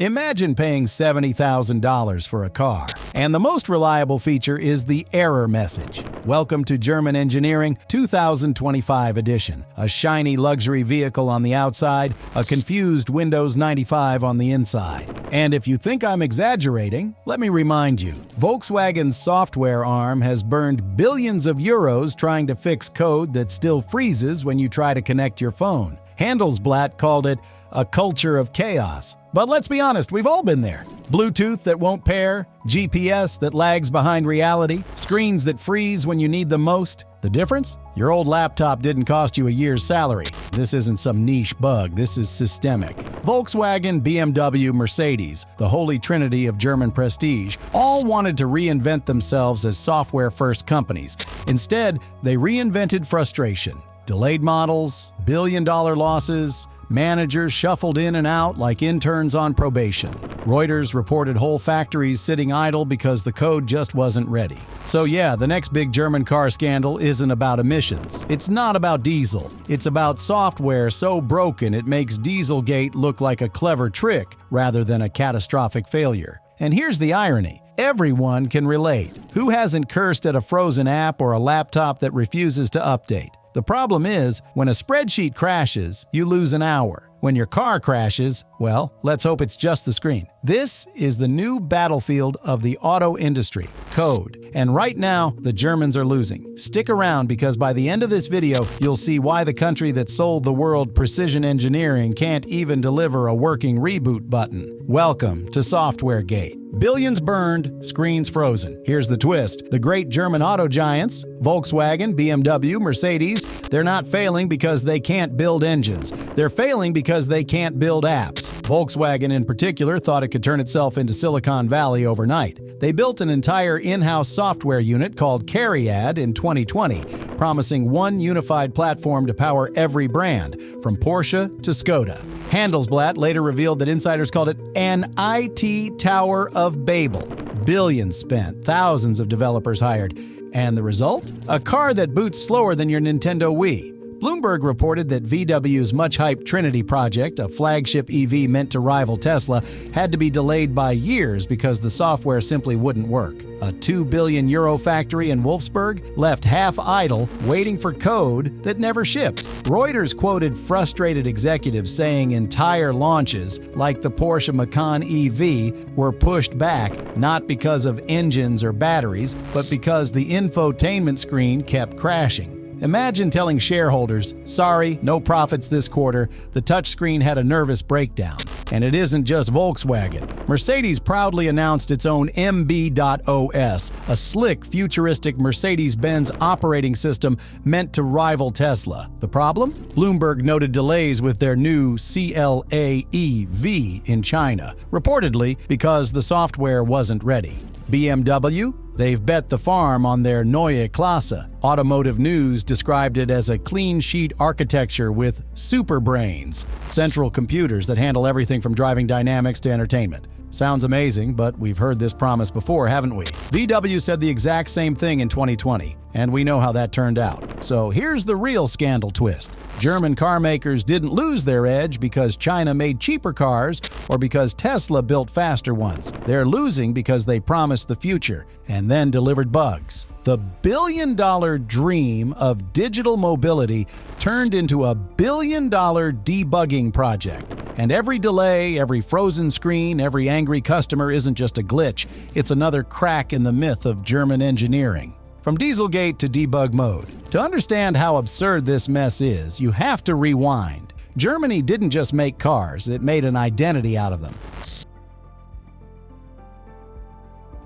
Imagine paying $70,000 for a car. And the most reliable feature is the error message. Welcome to German Engineering 2025 edition. A shiny luxury vehicle on the outside, a confused Windows 95 on the inside. And if you think I'm exaggerating, let me remind you, Volkswagen's software arm has burned billions of euros trying to fix code that still freezes when you try to connect your phone. Handelsblatt called it a culture of chaos. But let's be honest, we've all been there. Bluetooth that won't pair, GPS that lags behind reality, screens that freeze when you need them most. The difference? Your old laptop didn't cost you a year's salary. This isn't some niche bug, this is systemic. Volkswagen, BMW, Mercedes, the holy trinity of German prestige, all wanted to reinvent themselves as software-first companies. Instead, they reinvented frustration. Delayed models, billion-dollar losses, managers shuffled in and out like interns on probation. Reuters reported whole factories sitting idle because the code just wasn't ready. So yeah, the next big German car scandal isn't about emissions. It's not about diesel. It's about software so broken it makes Dieselgate look like a clever trick rather than a catastrophic failure. And here's the irony. Everyone can relate. Who hasn't cursed at a frozen app or a laptop that refuses to update? The problem is, when a spreadsheet crashes, you lose an hour. When your car crashes, well, let's hope it's just the screen. This is the new battlefield of the auto industry, code. And right now, the Germans are losing. Stick around because by the end of this video, you'll see why the country that sold the world precision engineering can't even deliver a working reboot button. Welcome to Softwaregate. Billions burned, screens frozen. Here's the twist. The great German auto giants, Volkswagen, BMW, Mercedes, they're not failing because they can't build engines. They're failing because they can't build apps. Volkswagen in particular thought it could turn itself into Silicon Valley overnight. They built an entire in-house software unit called CARIAD in 2020, promising one unified platform to power every brand, from Porsche to Skoda. Handelsblatt later revealed that insiders called it an IT Tower of Babel. Billions spent, thousands of developers hired. And the result? A car that boots slower than your Nintendo Wii. Bloomberg reported that VW's much-hyped Trinity project, a flagship EV meant to rival Tesla, had to be delayed by years because the software simply wouldn't work. A €2 billion factory in Wolfsburg left half idle, waiting for code that never shipped. Reuters quoted frustrated executives saying entire launches, like the Porsche Macan EV, were pushed back, not because of engines or batteries, but because the infotainment screen kept crashing. Imagine telling shareholders, sorry, no profits this quarter, the touchscreen had a nervous breakdown. And it isn't just Volkswagen. Mercedes proudly announced its own MB.OS, a slick, futuristic Mercedes-Benz operating system meant to rival Tesla. The problem? Bloomberg noted delays with their new CLA-EV in China, reportedly because the software wasn't ready. BMW? They've bet the farm on their Neue Klasse. Automotive News described it as a clean sheet architecture with superbrains, central computers that handle everything from driving dynamics to entertainment. Sounds amazing, but we've heard this promise before, haven't we? VW said the exact same thing in 2020, and we know how that turned out. So here's the real scandal twist. German car makers didn't lose their edge because China made cheaper cars or because Tesla built faster ones. They're losing because they promised the future and then delivered bugs. The billion-dollar dream of digital mobility turned into a billion-dollar debugging project. And every delay, every frozen screen, every angry customer isn't just a glitch, it's another crack in the myth of German engineering. From Dieselgate to debug mode. To understand how absurd this mess is, you have to rewind. Germany didn't just make cars, it made an identity out of them.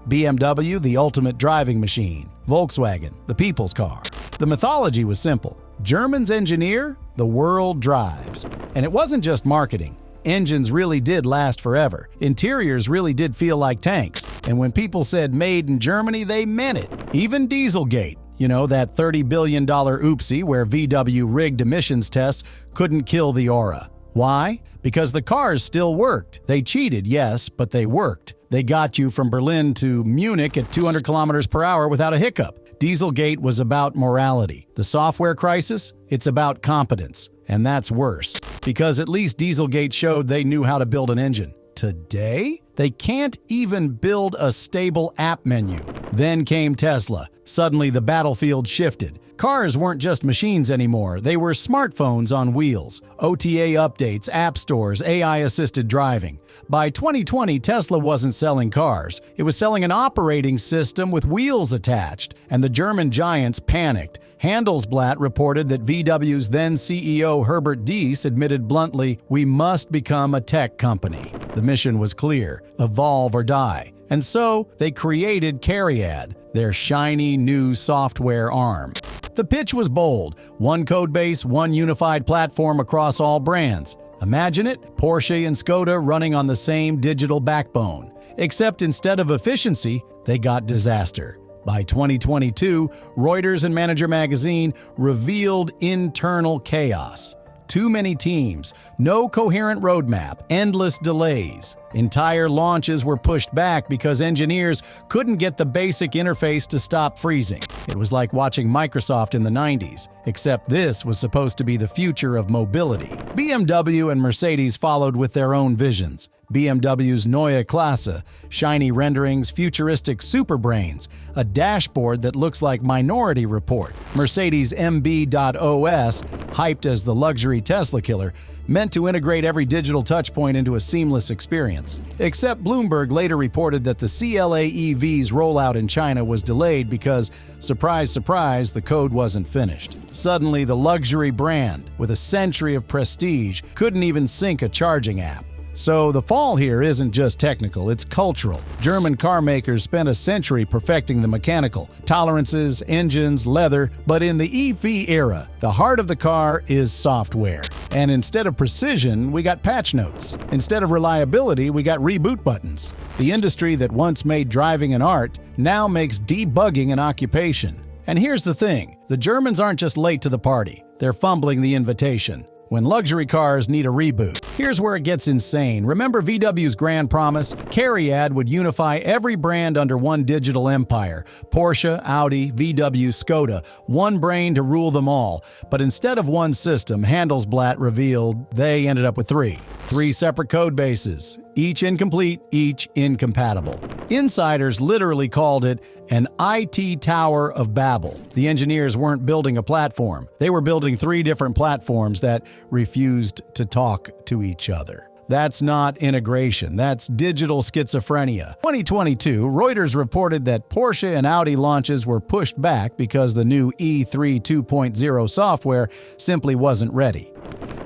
BMW, the ultimate driving machine. Volkswagen, the people's car. The mythology was simple. Germans engineer, the world drives. And it wasn't just marketing. Engines really did last forever. Interiors really did feel like tanks. And when people said made in Germany, they meant it. Even Dieselgate, you know, that $30 billion oopsie where VW rigged emissions tests couldn't kill the aura. Why? Because the cars still worked. They cheated, yes, but they worked. They got you from Berlin to Munich at 200 kilometers per hour without a hiccup. Dieselgate was about morality. The software crisis? It's about competence. And that's worse. Because at least Dieselgate showed they knew how to build an engine. today, they can't even build a stable app menu. Then came Tesla. Suddenly, the battlefield shifted. Cars weren't just machines anymore. They were smartphones on wheels. OTA updates, app stores, AI-assisted driving. By 2020, Tesla wasn't selling cars. It was selling an operating system with wheels attached, and the German giants panicked. Handelsblatt reported that VW's then CEO Herbert Diess admitted bluntly, "We must become a tech company." The mission was clear: evolve or die. And so they created CARIAD, their shiny new software arm. The pitch was bold: one codebase, one unified platform across all brands. Imagine it, Porsche and Skoda running on the same digital backbone. Except instead of efficiency, they got disaster. By 2022, Reuters and Manager Magazine revealed internal chaos. Too many teams, no coherent roadmap, endless delays. Entire launches were pushed back because engineers couldn't get the basic interface to stop freezing. It was like watching Microsoft in the 90s, except this was supposed to be the future of mobility. BMW and Mercedes followed with their own visions. BMW's Neue Klasse, shiny renderings, futuristic superbrains, a dashboard that looks like Minority Report. Mercedes MB.OS, hyped as the luxury Tesla killer, meant to integrate every digital touchpoint into a seamless experience. Except Bloomberg later reported that the CLA EV's rollout in China was delayed because, surprise, surprise, the code wasn't finished. Suddenly, the luxury brand, with a century of prestige, couldn't even sync a charging app. So the fall here isn't just technical, it's cultural. German car makers spent a century perfecting the mechanical, tolerances, engines, leather, but in the EV era, the heart of the car is software. And instead of precision, we got patch notes. Instead of reliability, we got reboot buttons. The industry that once made driving an art now makes debugging an occupation. And here's the thing, the Germans aren't just late to the party, they're fumbling the invitation. When luxury cars need a reboot. Here's where it gets insane. Remember VW's grand promise? CARIAD would unify every brand under one digital empire. Porsche, Audi, VW, Skoda. One brain to rule them all. But instead of one system, Handelsblatt revealed they ended up with three. Three separate code bases. Each incomplete, each incompatible. Insiders literally called it an IT Tower of Babel. The engineers weren't building a platform. They were building three different platforms that refused to talk to each other. That's not integration, that's digital schizophrenia. 2022, Reuters reported that Porsche and Audi launches were pushed back because the new E3 2.0 software simply wasn't ready.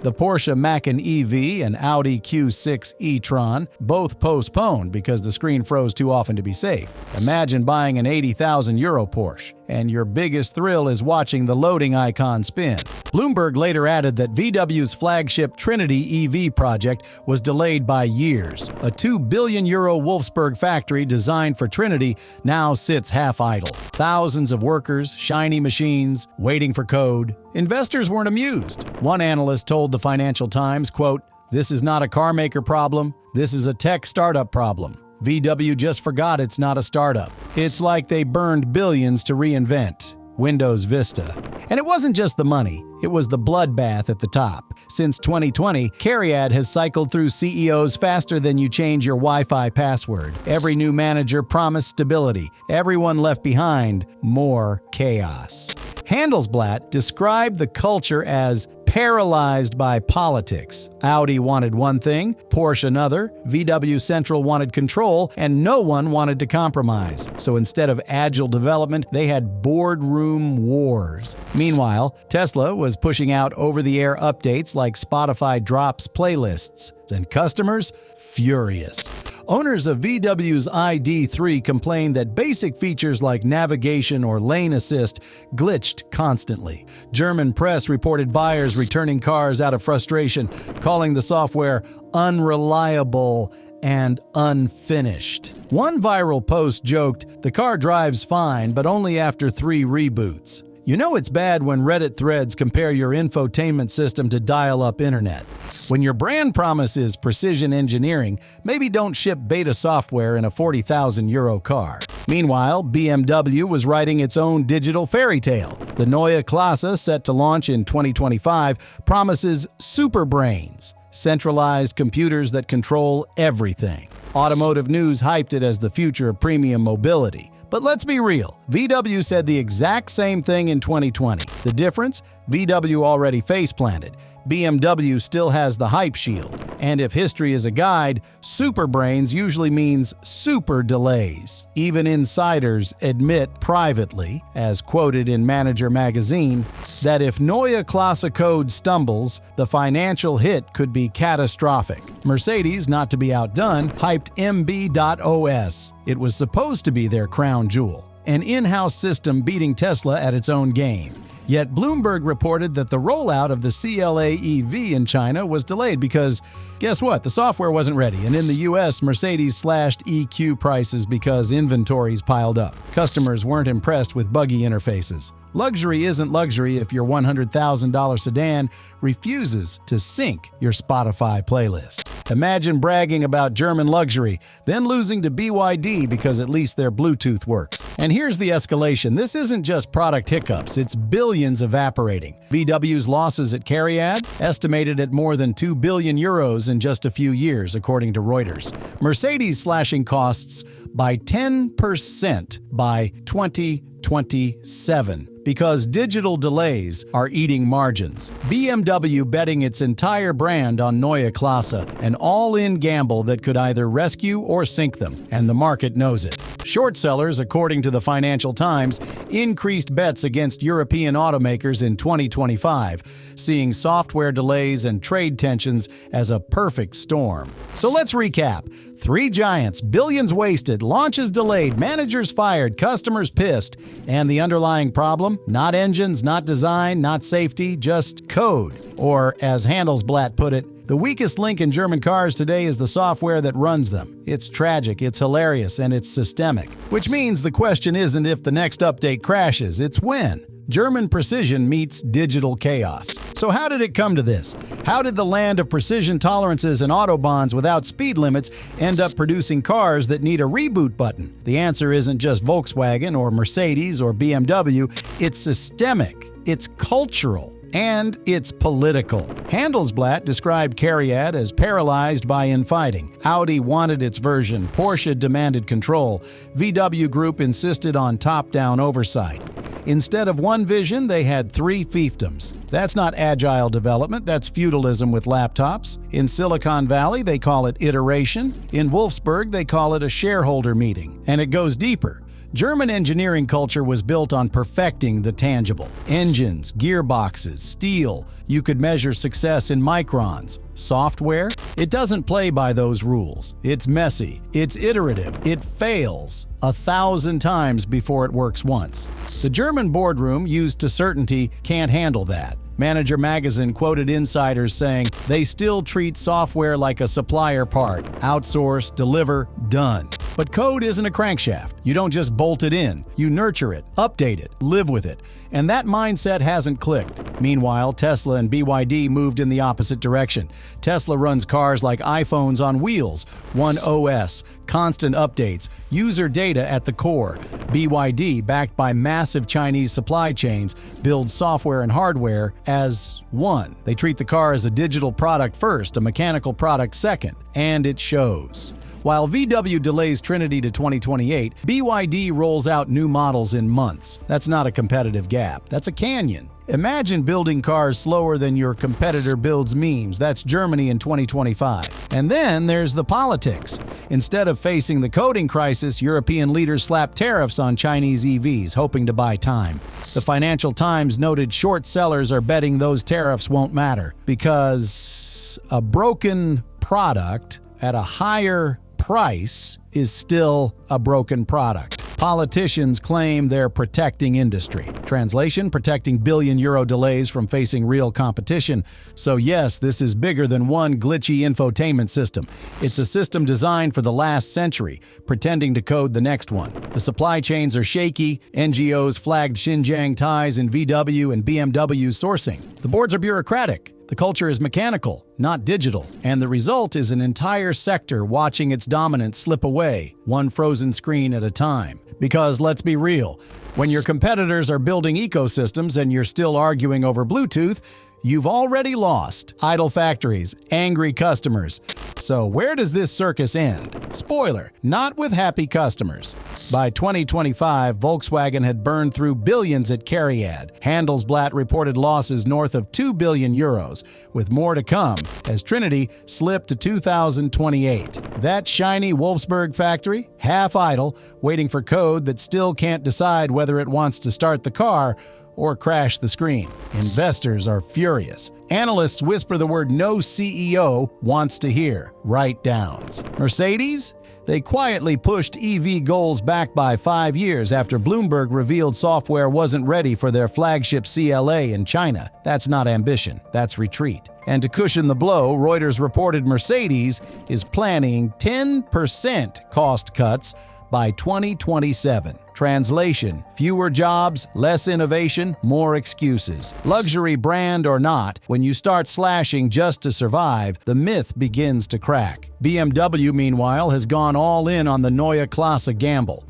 The Porsche Macan EV and Audi Q6 e-tron both postponed because the screen froze too often to be safe. Imagine buying an €80,000 Porsche, and your biggest thrill is watching the loading icon spin. Bloomberg later added that VW's flagship Trinity EV project was delayed by years. A €2 billion Wolfsburg factory designed for Trinity now sits half idle. Thousands of workers, shiny machines, waiting for code. Investors weren't amused. One analyst told the Financial Times, quote, "This is not a car maker problem, this is a tech startup problem. VW just forgot it's not a startup. It's like they burned billions to reinvent Windows Vista." And it wasn't just the money, it was the bloodbath at the top. Since 2020, CARIAD has cycled through CEOs faster than you change your Wi-Fi password. Every new manager promised stability. Everyone left behind more chaos. Handelsblatt described the culture as paralyzed by politics. Audi wanted one thing, Porsche another, VW Central wanted control, and no one wanted to compromise. So instead of agile development, they had boardroom wars. Meanwhile, Tesla was pushing out over-the-air updates like Spotify Drops playlists, and customers furious. Owners of VW's ID3 complained that basic features like navigation or lane assist glitched constantly. German press reported buyers returning cars out of frustration, calling the software unreliable and unfinished. One viral post joked, "The car drives fine, but only after 3 reboots." You know it's bad when Reddit threads compare your infotainment system to dial-up internet. When your brand promise is precision engineering, maybe don't ship beta software in a €40,000 car. Meanwhile, BMW was writing its own digital fairy tale. The Neue Klasse, set to launch in 2025, promises superbrains. centralized computers that control everything. Automotive News hyped it as the future of premium mobility. But let's be real, VW said the exact same thing in 2020. The difference? VW already face-planted. BMW still has the hype shield. And if history is a guide, superbrains usually means super delays. Even insiders admit privately, as quoted in Manager magazine, that if Neue Klasse code stumbles, the financial hit could be catastrophic. Mercedes, not to be outdone, hyped MB.OS. It was supposed to be their crown jewel, an in-house system beating Tesla at its own game. Yet Bloomberg reported that the rollout of the CLA EV in China was delayed because, guess what? The software wasn't ready, and in the US, Mercedes slashed EQ prices because inventories piled up. Customers weren't impressed with buggy interfaces. Luxury isn't luxury if your $100,000 sedan refuses to sync your Spotify playlist. Imagine bragging about German luxury, then losing to BYD because at least their Bluetooth works. And here's the escalation. This isn't just product hiccups, it's billions evaporating. VW's losses at CARIAD, estimated at more than 2 billion euros in just a few years, according to Reuters. Mercedes slashing costs by 10% by 2027. Because digital delays are eating margins. BMW betting its entire brand on Neue Klasse, an all-in gamble that could either rescue or sink them, and the market knows it. Short sellers, according to the Financial Times, increased bets against European automakers in 2025, seeing software delays and trade tensions as a perfect storm. So let's recap. 3 giants, billions wasted, launches delayed, managers fired, customers pissed. And the underlying problem? Not engines, not design, not safety, just code. Or, as Handelsblatt put it, the weakest link in German cars today is the software that runs them. It's tragic, it's hilarious, and it's systemic. Which means the question isn't if the next update crashes, it's when. German precision meets digital chaos. So how did it come to this? How did the land of precision tolerances and autobahns without speed limits end up producing cars that need a reboot button? The answer isn't just Volkswagen or Mercedes or BMW. It's systemic, it's cultural, and it's political. Handelsblatt described CARIAD as paralyzed by infighting. Audi wanted its version, Porsche demanded control, VW Group insisted on top-down oversight. Instead of one vision, they had 3 fiefdoms. That's not agile development, that's feudalism with laptops. In Silicon Valley, they call it iteration. In Wolfsburg, they call it a shareholder meeting. And it goes deeper. German engineering culture was built on perfecting the tangible. Engines, gearboxes, steel. You could measure success in microns. Software? It doesn't play by those rules. It's messy. It's iterative. It fails 1,000 times before it works once. The German boardroom, used to certainty, can't handle that. Manager magazine quoted insiders saying they still treat software like a supplier part. Outsource, deliver, done. But code isn't a crankshaft. You don't just bolt it in. You nurture it, update it, live with it. And that mindset hasn't clicked. Meanwhile, Tesla and BYD moved in the opposite direction. Tesla runs cars like iPhones on wheels, one OS, constant updates, user data at the core. BYD, backed by massive Chinese supply chains, builds software and hardware as one. They treat the car as a digital product first, a mechanical product second, and it shows. While VW delays Trinity to 2028, BYD rolls out new models in months. That's not a competitive gap. That's a canyon. Imagine building cars slower than your competitor builds memes. That's Germany in 2025. And then there's the politics. Instead of facing the coding crisis, European leaders slap tariffs on Chinese EVs, hoping to buy time. The Financial Times noted short sellers are betting those tariffs won't matter because a broken product at a higher price is still a broken product. Politicians claim they're protecting industry. Translation, protecting billion-euro delays from facing real competition. So yes, this is bigger than one glitchy infotainment system. It's a system designed for the last century, pretending to code the next one. The supply chains are shaky. NGOs flagged Xinjiang ties in VW and BMW sourcing. The boards are bureaucratic. The culture is mechanical, not digital, and the result is an entire sector watching its dominance slip away, one frozen screen at a time. Because let's be real, when your competitors are building ecosystems and you're still arguing over Bluetooth, You've already lost idle factories, angry customers. So where does this circus end? Spoiler, not with happy customers. By 2025, Volkswagen had burned through billions at CARIAD. Handelsblatt reported losses north of 2 billion euros, with more to come as Trinity slipped to 2028. That shiny Wolfsburg factory, half idle, waiting for code that still can't decide whether it wants to start the car or crash the screen. Investors are furious. Analysts whisper the word no CEO wants to hear. Write-downs. Mercedes? They quietly pushed EV goals back by 5 years after Bloomberg revealed software wasn't ready for their flagship CLA in China. That's not ambition, that's retreat. And to cushion the blow, Reuters reported Mercedes is planning 10% cost cuts by 2027. Translation: fewer jobs, less innovation, more excuses. Luxury brand or not, when you start slashing just to survive, the myth begins to crack. BMW, meanwhile, has gone all in on the Neue Klasse gamble.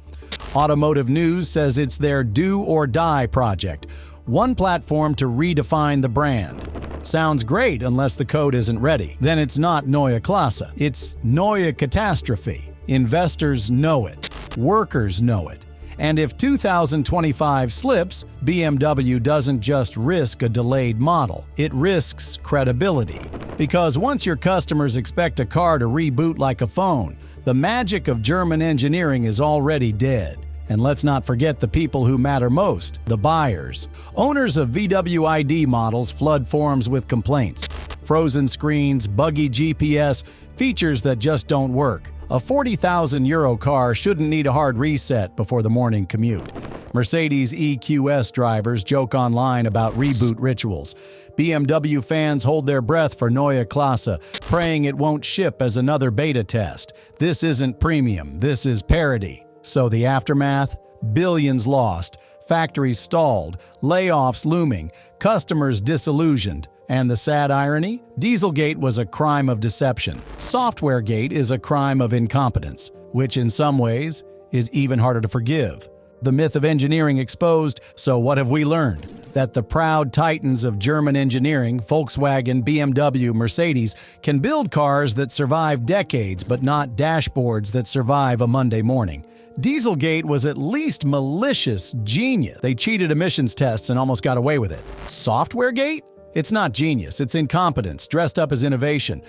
Automotive News says it's their do-or-die project, one platform to redefine the brand. Sounds great unless the code isn't ready. Then it's not Neue Klasse, it's Neue Katastrophe. Investors know it. Workers know it. And if 2025 slips, BMW doesn't just risk a delayed model, it risks credibility. Because once your customers expect a car to reboot like a phone, the magic of German engineering is already dead. And let's not forget the people who matter most, the buyers. Owners of VW ID models flood forums with complaints. Frozen screens, buggy GPS, features that just don't work. A 40,000 euro car shouldn't need a hard reset before the morning commute. Mercedes EQS drivers joke online about reboot rituals. BMW fans hold their breath for Neue Klasse, praying it won't ship as another beta test. This isn't premium, this is parity. So the aftermath? Billions lost, factories stalled, layoffs looming, customers disillusioned. And the sad irony? Dieselgate was a crime of deception. Softwaregate is a crime of incompetence, which in some ways is even harder to forgive. The myth of engineering exposed, so what have we learned? That the proud titans of German engineering, Volkswagen, BMW, Mercedes, can build cars that survive decades, but not dashboards that survive a Monday morning. Dieselgate was at least malicious genius. They cheated emissions tests and almost got away with it. Softwaregate? It's not genius, it's incompetence, dressed up as innovation.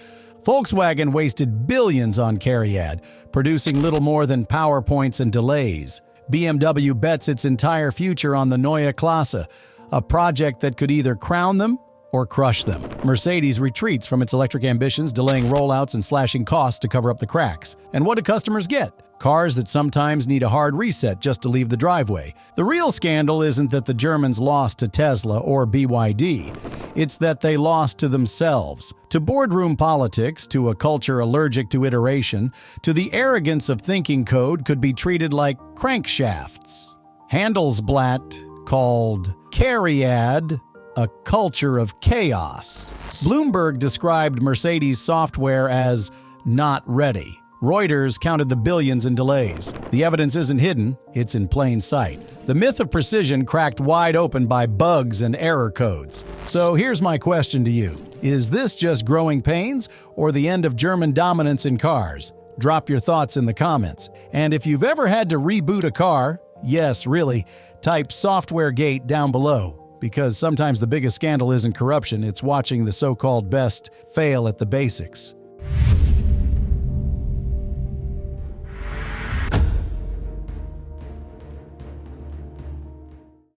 Volkswagen wasted billions on CARIAD, producing little more than PowerPoints and delays. BMW bets its entire future on the Neue Klasse, a project that could either crown them or crush them. Mercedes retreats from its electric ambitions, delaying rollouts and slashing costs to cover up the cracks. And what do customers get? Cars that sometimes need a hard reset just to leave the driveway. The real scandal isn't that the Germans lost to Tesla or BYD. It's that they lost to themselves, to boardroom politics, to a culture allergic to iteration, to the arrogance of thinking code could be treated like crankshafts. Handelsblatt called CARIAD a culture of chaos. Bloomberg described Mercedes software as not ready. Reuters counted the billions in delays. The evidence isn't hidden, it's in plain sight. The myth of precision cracked wide open by bugs and error codes. So here's my question to you. Is this just growing pains or the end of German dominance in cars? Drop your thoughts in the comments. And if you've ever had to reboot a car, yes, really, type Softwaregate down below. Because sometimes the biggest scandal isn't corruption, it's watching the so-called best fail at the basics.